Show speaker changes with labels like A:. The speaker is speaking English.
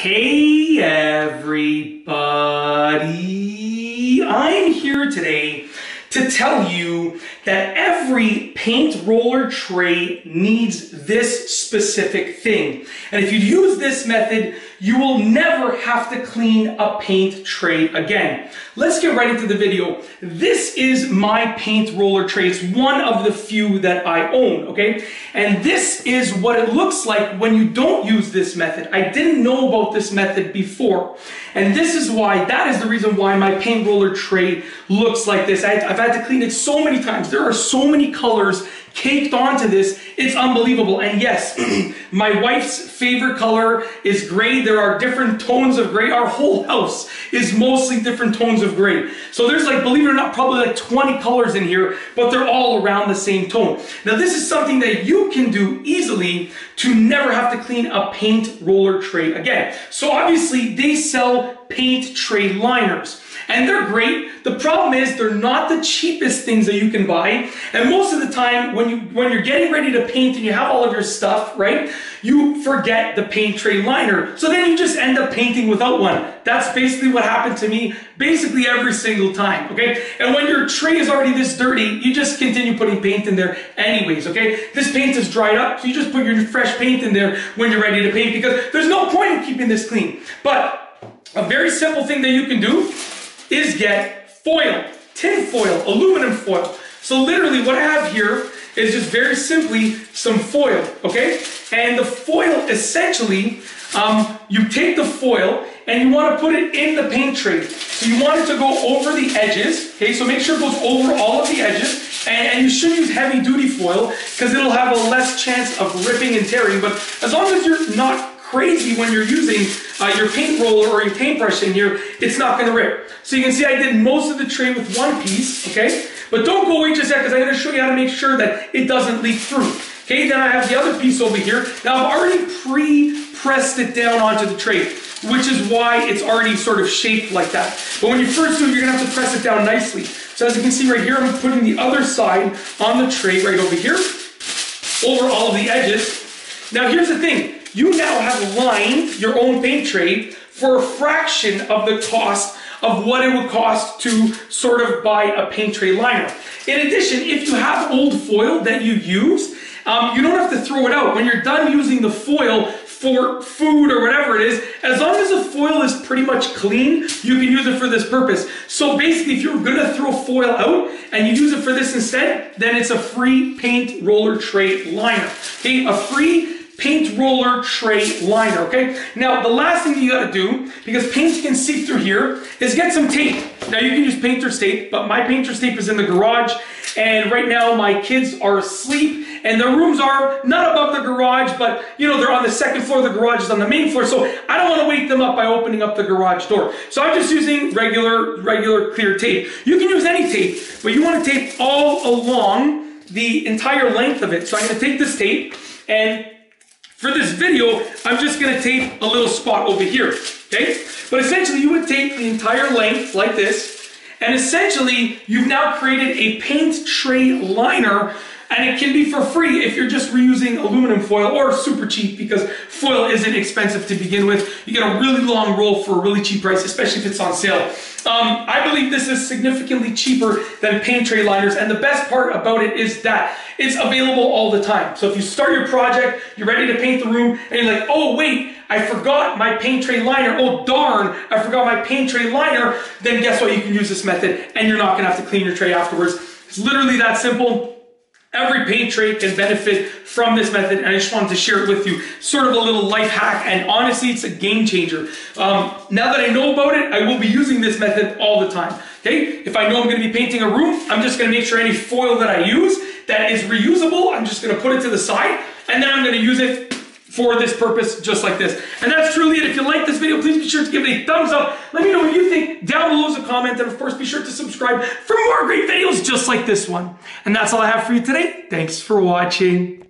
A: Hey everybody, I'm here today to tell you that every paint roller tray needs this specific thing. And if you use this method, you will never have to clean a paint tray again. Let's get right into the video. This is my paint roller tray. It's one of the few that I own, okay? And this is what it looks like when you don't use this method. I didn't know about this method before. And this is why, that is the reason why my paint roller tray looks like this. I've had to clean it so many times. There are so many colors caked onto this. It's unbelievable. And yes, my wife's favorite color is gray. There are different tones of gray. Our whole house is mostly different tones of gray. So there's like, believe it or not, probably like 20 colors in here, but they're all around the same tone. Now this is something that you can do easily to never have to clean a paint roller tray again. So obviously they sell paint tray liners. And they're great. The problem is they're not the cheapest things that you can buy. And most of the time when you're getting ready to paint and you have all of your stuff, right, you forget the paint tray liner. So then you just end up painting without one. That's basically what happened to me basically every single time, okay? And when your tray is already this dirty, you just continue putting paint in there anyways, okay? This paint is dried up, so you just put your fresh paint in there when you're ready to paint because there's no point in keeping this clean. But a very simple thing that you can do is get foil, tin foil, aluminum foil. So literally what I have here is just very simply some foil, okay? And the foil essentially, you take the foil and you want to put it in the paint tray. So you want it to go over the edges, okay? So make sure it goes over all of the edges. And you should use heavy duty foil because it'll have a less chance of ripping and tearing. But as long as you're not crazy when you're using your paint roller or your paintbrush in here, it's not going to rip. So you can see I did most of the tray with one piece, okay? But don't go away just yet because I'm going to show you how to make sure that it doesn't leak through. Okay, then I have the other piece over here. Now I've already pre-pressed it down onto the tray, which is why it's already sort of shaped like that. But when you first do it, you're going to have to press it down nicely. So as you can see right here, I'm putting the other side on the tray right over here, over all of the edges. Now here's the thing. You now have lined your own paint tray for a fraction of the cost of what it would cost to sort of buy a paint tray liner. In addition, if you have old foil that you use, you don't have to throw it out. When you're done using the foil for food or whatever it is, as long as the foil is pretty much clean, you can use it for this purpose. So basically, if you're gonna throw foil out and you use it for this instead, then it's a free paint roller tray liner. Okay, a free paint roller tray liner, okay? Now, the last thing you gotta do, because paint can seep through here, is get some tape. Now, you can use painter's tape, but my painter's tape is in the garage, and right now my kids are asleep, and their rooms are not above the garage, but, you know, they're on the second floor, the garage is on the main floor, so I don't wanna wake them up by opening up the garage door. So I'm just using regular clear tape. You can use any tape, but you wanna tape all along the entire length of it. So I'm gonna take this tape, and for this video, I'm just gonna tape a little spot over here, okay? But essentially, you would tape the entire length like this, and essentially, you've now created a paint tray liner, and it can be for free if you're just reusing aluminum foil, or super cheap because foil isn't expensive to begin with. You get a really long roll for a really cheap price, especially if it's on sale. I believe this is significantly cheaper than paint tray liners, and the best part about it is that it's available all the time. So if you start your project, you're ready to paint the room, and you're like, oh wait, I forgot my paint tray liner. Oh darn, I forgot my paint tray liner. Then guess what? You can use this method, and you're not gonna have to clean your tray afterwards. It's literally that simple. Every paint tray can benefit from this method, and I just wanted to share it with you. Sort of a little life hack, and honestly, it's a game changer. Now that I know about it, I will be using this method all the time, okay? If I know I'm gonna be painting a room, I'm just gonna make sure any foil that I use that is reusable, I'm just gonna put it to the side, and then I'm gonna use it for this purpose, just like this. And that's truly it. If you like this video, please be sure to give it a thumbs up. Let me know what you think down below as a comment, and of course, be sure to subscribe for more great videos just like this one. And that's all I have for you today. Thanks for watching.